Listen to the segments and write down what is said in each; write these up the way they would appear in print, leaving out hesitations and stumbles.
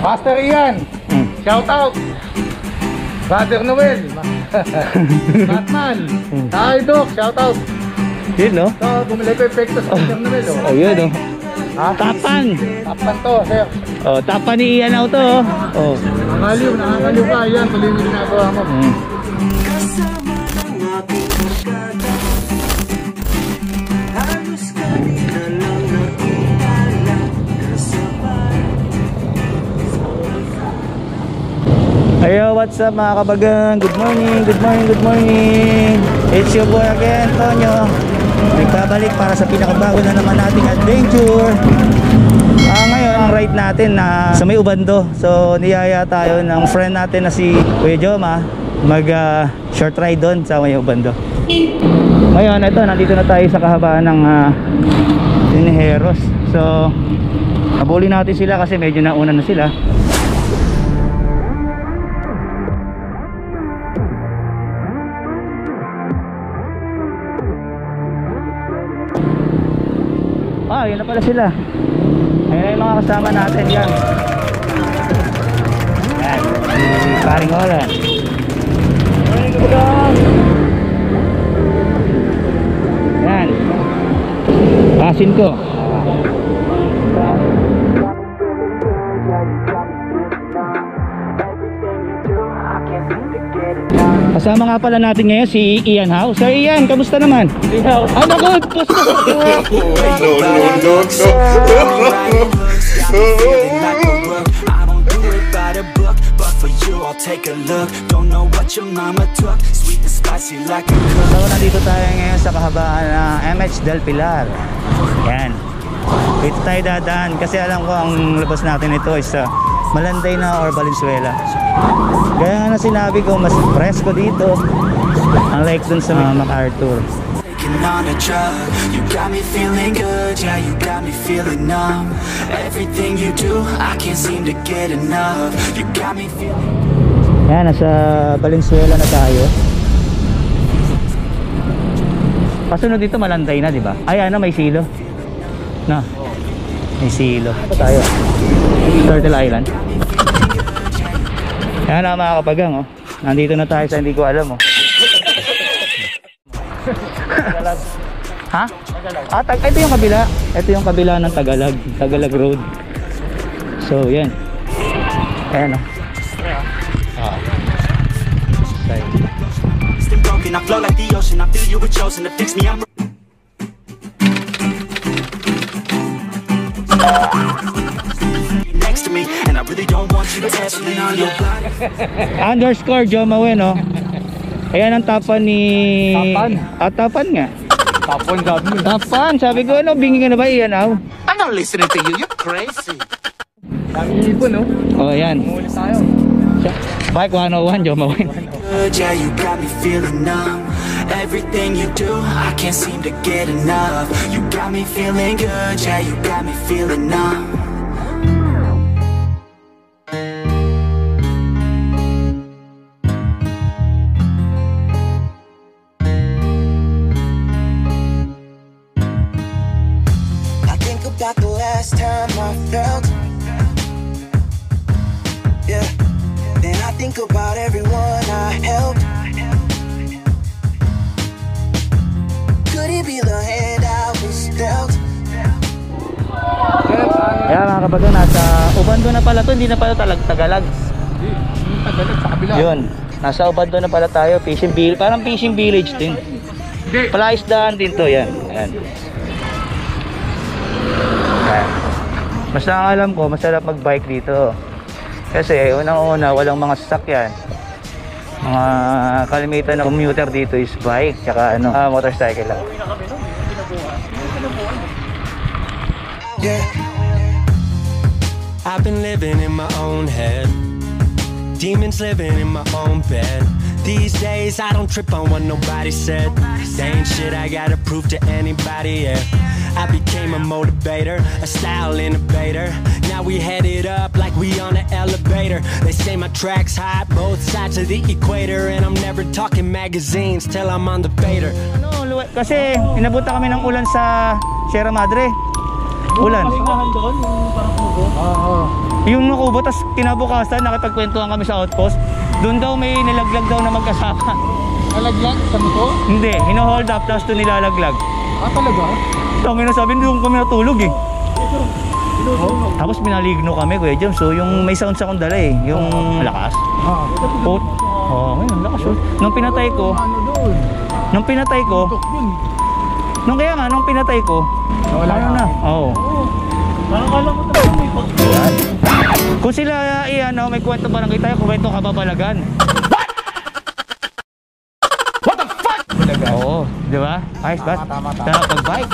Master Ian, shout out. Brother Noel, Batman, Doc, shout out. Yun, no? So, bumili ko epekto sa Brother Noel, oh. Oh, yun, no? Ha? Tapan. Tapan to, sir. Oh, tapan ni Ian to, oh. Oh. Nakakaliw ka, yan. Tuloy mo ginagawa mo. Ayo, what's up mga kabagang? Good morning, good morning, good morning. It's your boy again, Tonyo. Nagbabalik para sa pinakabago na naman nating adventure. Ngayon, ang ride natin na sa may Ubando. So, niyaya tayo ng friend natin na si Kuya Joma mag short ride doon sa may Ubando. Ngayon, ito, nandito na tayo sa kahabaan ng Tinijeros. So, nabuli natin sila kasi medyo nauna na sila. Yun na pala sila. Ayun yung mga kasama natin. Yan. Yan. Paring Ola. Yan. Pasin ko. Kasama nga pala natin ngayon si Ian Howe. Sir Ian, kamusta naman? Ano ko? So, nandito tayo ngayon sa kahabaan ng MH Del Pilar. Yan. Dito tayo dadaan kasi alam ko ang labas natin ito is Malanday na or Valenzuela. Gaya nga na sinabi ko, mas presko dito unlike dun sa MacArthur. Yan, nasa Valenzuela na tayo. Pasunod dito Malanday na, di ba? Ay, ano, may silo. No. May silo. Ito tayo. Turtle Island. Yan na mga kabagang, oh. Nandito na tayo sa hindi ko alam, oh. Ha? Ito yung kabila. Ito yung kabila ng Tagalog Road. So, yan. Ayan, oh. I flow like the ocean. I feel you were chosen to fix me. I'm next to me, and I really don't want you to test me on your body. Underscore Joma Wen, oh. Ayan ang tapan ni... Tapan? Tapan nga. Tapon sabi mo. Tapan, sabi ko, ano, bingi ka na ba Ian, oh? I'm not listening to you, you're crazy. Dami ipon, no? Oh, ayan. Umulit tayo. Bike 101, Joma Wen. Yeah, you got me feeling numb. Everything you do, I can't seem to get enough. You got me feeling good, yeah, you got me feeling numb. I think about the last time I felt, yeah. Then I think about everyone I helped. Could it be the hand I was dealt? Kaya mga kabagang, nasa Ubando na pala to, hindi na pala Tagalog. Hindi, Tagalog sa kabila. Yun, nasa Ubando na pala tayo, fishing village, parang fishing village din. Hindi. Palaisdaan din to, yan. Ayan. Ayan. Mas nakakalam ko, masarap mag-bike dito. Kasi unang-una, walang mga sasakyan. Mga kalimitan na commuter dito is bike, tsaka ano, motorcycle lang. Yeah. I've been living in my own head, demons living in my own bed. These days I don't trip on what nobody said. They ain't shit I gotta prove to anybody, yeah. I became a motivator, a style innovator. Now we headed up like we on an elevator. They say my track's hot, both sides of the equator. And I'm never talking magazines till I'm on the fader. Ano, kasi inabutan kami ng ulan sa Sierra Madre. Ulan. Oo. Yung nakubo, tas kinabukasan, nakipagkwentuhan kami sa outpost. Doon daw may nilaglag daw na mag-asawa. Nalaglag sa motor? Hindi, hino-hold up, tapos doon nilalaglag. Ah, talaga? Tangin na sabi, doon kami natulog eh. Tapos minaligno kami, Kuya Jom. So yung may sounds akong dala eh, yung lakas. Ngayon, lakas yun. Nung pinatay ko, Ano doon? nung pinatay ko, Tok yun. nung pinatay ko, Nawala ano na? Oo. Nakakala mo talaga may pag... Kung sila may kwento barangay tayo, kwento kababalagan. What the fuck? Oo, di ba? Ayos ba? Tama. Sarap pag-bike.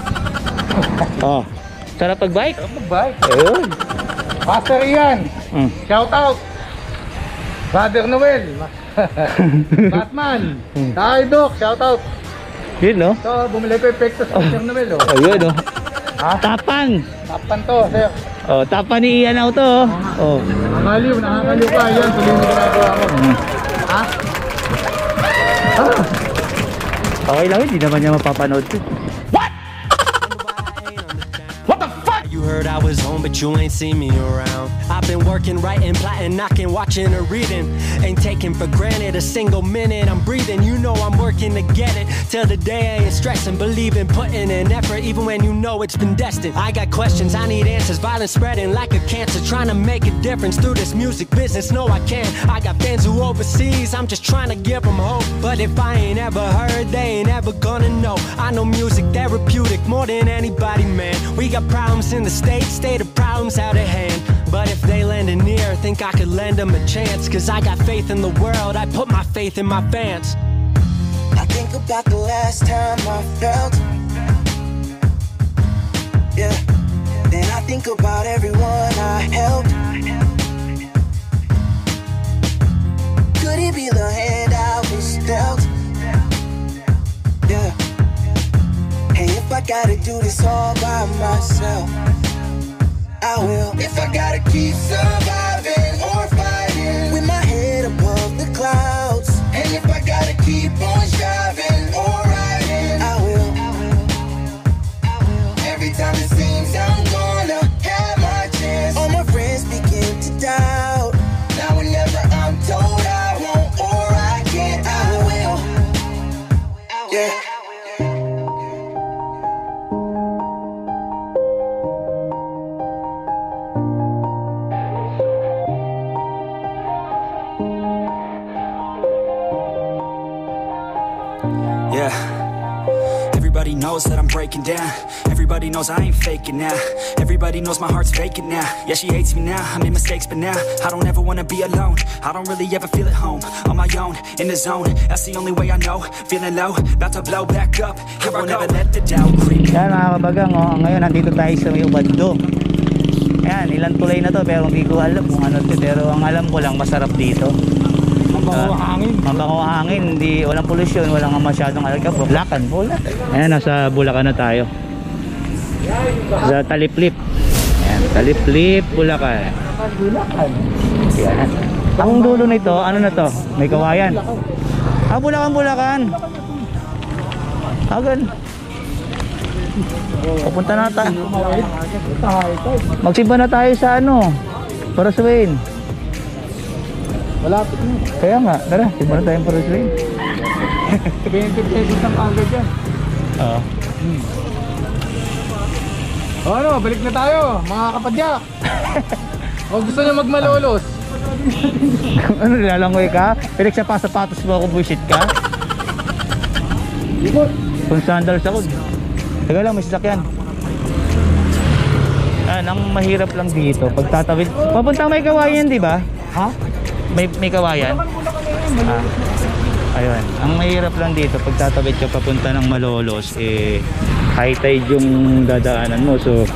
Oh, sarap pag-bike. Mag-bike. Ayun. Master Ian. Shout out. Brother Noel. Batman. Tayo Doc. Shout out. Yun, no? So, bumili ko epekto sa Sir Noel. Oh. Ayun, no? Ha? Tapan. Tapan to, sir. Oh, tapan ni Ian to. Oh. Nakakaliw ka. Yan, tuloy mo ginagawa ko. Ha? Okay lang, hindi naman niya mapapanood ko. You heard I was home, but you ain't seen me around. I've been working, writing, plotting, knocking, watching, or reading. Ain't taking for granted a single minute I'm breathing. You know I'm working to get it till the day I ain't stressing. Believing, putting in effort, even when you know it's been destined. I got questions, I need answers. Violence spreading like a cancer. Trying to make a difference through this music business. No, I can't. I got fans who overseas. I'm just trying to give them hope. But if I ain't ever heard, they ain't ever gonna know. I know music therapeutic more than anybody, man. We got problems in the States, state of problems out of hand. But if they lend an ear, think I could lend them a chance. Cause I got faith in the world, I put my faith in my fans. I think about the last time I felt, yeah. Then I think about everyone I helped. Could it be the hand I was dealt? Yeah. Hey, if I gotta do this all by myself, I will. If I gotta keep surviving or fighting with my head above the clouds, and if I gotta keep on striving or riding, I will. Every time it seems I'm gonna have my chance, all my friends begin to doubt. Now whenever I'm told I won't or I can't, I will. Yeah. Everybody knows that I'm breaking down. Everybody knows I ain't faking now. Everybody knows my heart's vacant now. Yeah, she hates me now, I made mistakes, but now I don't ever wanna be alone. I don't really ever feel at home. On my own, in the zone, that's the only way I know. Feeling low, about to blow back up. Here I never let the doubt creep. Yan mga kabagang, ngayon nandito tayo sa may Ubando. Yan, ilang tulay na to pero hindi ko alam kung ano to. Pero ang alam ko lang, masarap dito. Mabango hangin. Mabango hangin, hindi, walang polusyon, walang masyadong alga. Bulacan, Ayan, nasa Bulacan na tayo. Sa Taliplip. Ayan, Taliplip, Bulacan. Ayan. Ang dulo nito, ano na to? May kawayan. Bulacan. Agan. Pupunta na tayo. Magsimba na tayo sa para sa Wayne. Malapit na. Kaya nga, tara, simba na tayong para sa Wayne. 20 pesos ang kagad yan. Oo. Ano, balik na tayo, mga kapadyak. O gusto nyo magmalolos? Ano, nilalangoy ka? Pinik sa sapatos mo ako, bullshit ka? Kung sandals ako. Teka lang, may sasakyan. Ang mahirap lang dito, pagtatawid. Papunta may kawayan, di ba? Ha? May kawayan? Ayun. Ang mahirap lang dito, pagtatawid ka papunta ng Malolos, high tide yung dadaanan mo. So,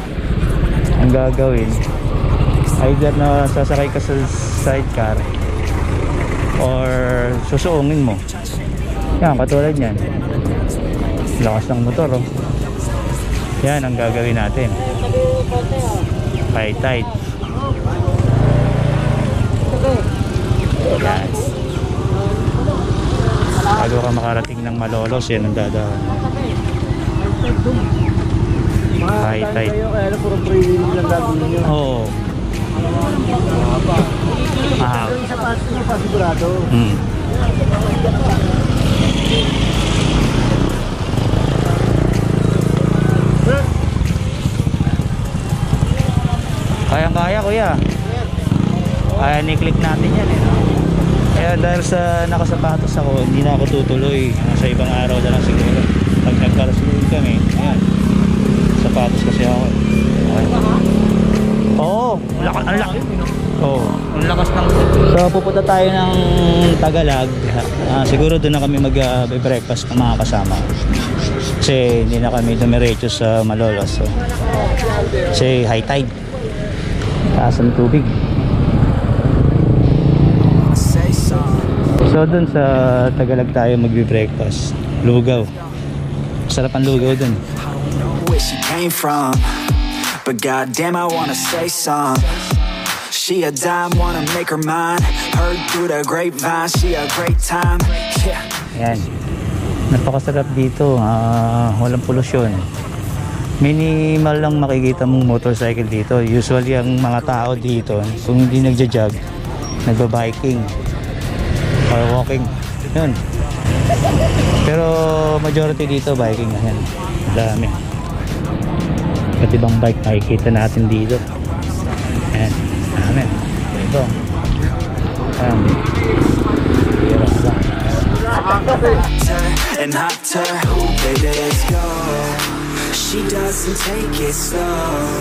ang gagawin, either na sasakay ka sa sidecar or susuungin mo. Yan, katulad yan. Lakas ng motor, oh. Yan ang gagawin natin. High tide. Yan. Bago ka makarating ng Malolos, yan ang dadaan. High tide. Oo. Ah. Sa pass mo pa sigurado. Kaya kuya. Kaya ni-click natin yan eh. Kaya dahil sa nakasapatos ako, hindi na ako tutuloy. Sa ibang araw na lang siguro. Pag nagkaroon kami, ayan. Sapatos kasi ako. Oo, ang laki. Oo, ang lakas ng... So pupunta tayo ng Tagalog. Siguro doon na kami mag-breakfast ng mga kasama. Kasi hindi na kami dumiretso sa Malolos. So, kasi high tide. Taas ng tubig. So dun sa Tagalog tayo magbe-breakfast. Lugaw. Sarap ang lugaw dun. Where she came from, but goddamn I wanna say some. She a dime, wanna make her mine. Heard through the grapevine, she a great time. Yeah. Ayan. Napakasarap dito. Walang polusyon. Minimal lang makikita mong motorcycle dito. Usually ang mga tao dito, kung hindi nagja-jog, nagba-biking or walking. Yun. Pero majority dito biking na yan. Dami. At ibang bike makikita natin dito. Ayan. Dami. Ito. Ayan. And hotter, ooh, baby, let's go. She doesn't take it slow.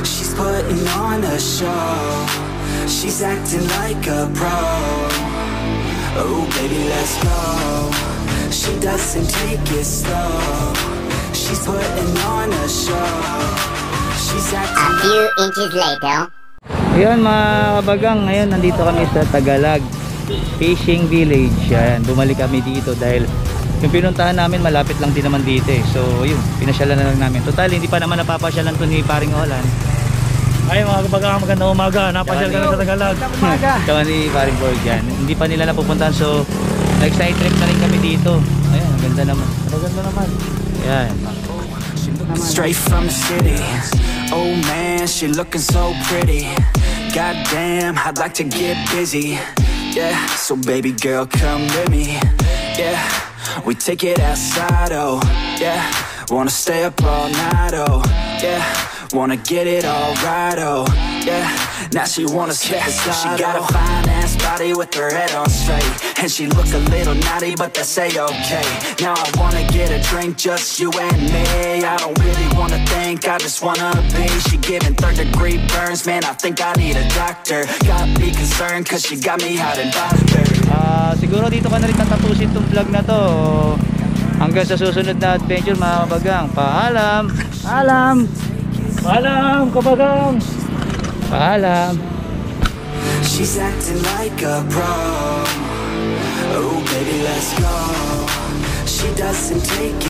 She's putting on a show. She's acting like a pro. Oh, baby, let's go. She doesn't take it slow. She's putting on a show. She's acting. A few inches later. Ayan mga kabagang, ngayon nandito kami sa Tagalog Fishing Village. Ayan, bumalik kami dito dahil yung pinuntahan namin malapit lang din naman dito eh. So yun, pinasyalan na lang namin. Total, hindi pa naman napapasyalan to ni Paring Olan. Ay mga kabagang, magandang umaga. Napasyal ka na sa Tagalog. Kama ni Paring Borg yan. Hindi pa nila napupuntahan, so nag-side trip na rin kami dito. Ayan, ang ganda naman. Maganda naman. Ayan. Straight from the city. Oh man, she looking so pretty. Goddamn, I'd like to get busy. Yeah, so baby girl, come with me. Yeah, we take it outside, oh yeah. Wanna stay up all night, oh yeah. Wanna get it all right, oh yeah. Now she wanna skip the slide. She got a fine ass body with her head on straight, and she look a little naughty, but that's a-okay. Now I wanna get a drink, just you and me. I don't really wanna think, I just wanna be. She giving third-degree burns, man, I think I need a doctor. Got me concerned, cause she got me hot and bothered. Siguro dito ka na rin tatapusin tong vlog na to. Hanggang sa susunod na adventure mga kabagang. Paalam. Paalam. Paalam, kabagang. Paalam. She's acting like a pro. Oh baby, let's go. She doesn't take it